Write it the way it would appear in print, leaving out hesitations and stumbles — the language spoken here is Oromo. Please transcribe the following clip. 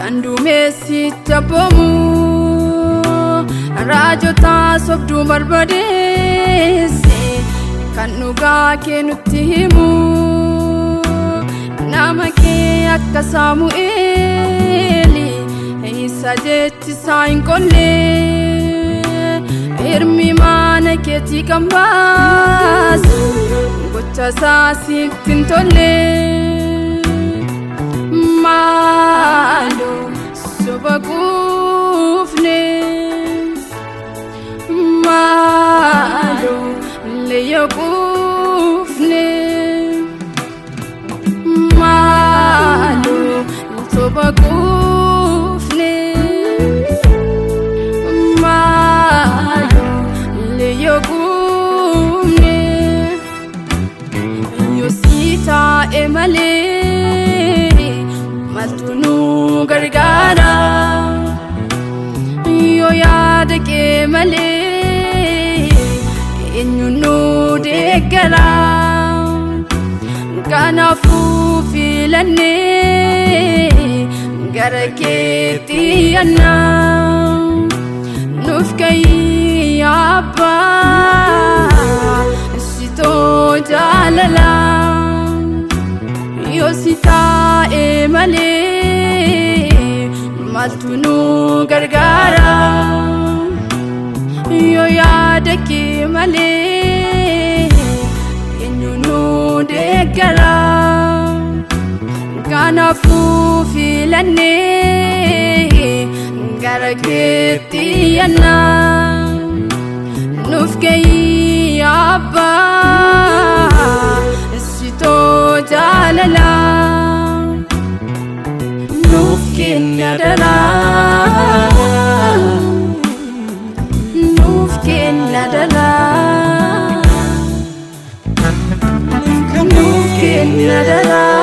kan duumessi jaboomu raajota sobduu barbadeesse kan dhugaa kee nutti himu nama kee akka Saamu'eeli isa jechisaa hin qolle hirmi mana keetii kan baasu gocha isaa sitti hin tolle maaloo soba quufne maaloo leeyya quufne maaloo soba quufne maaloo leeyya quufne yoo si taa'e malee maaltu nu gargaara yoo yaada kee malee eenyu nu deeggara kanaafuu filannee gara keetti yaannaa nuuf ka'ii abbaa sitoo jaalala yoo si taa'e malee maaltu nu gargaara yoo yaada kee malee eenyu nu deeggara kanaafuu filannee gara keetti yaannaa nuuf ka'ii abbaa sitoo jaalala nuuf kenna daraa nuuf kenna daraa nuuf kenna daraa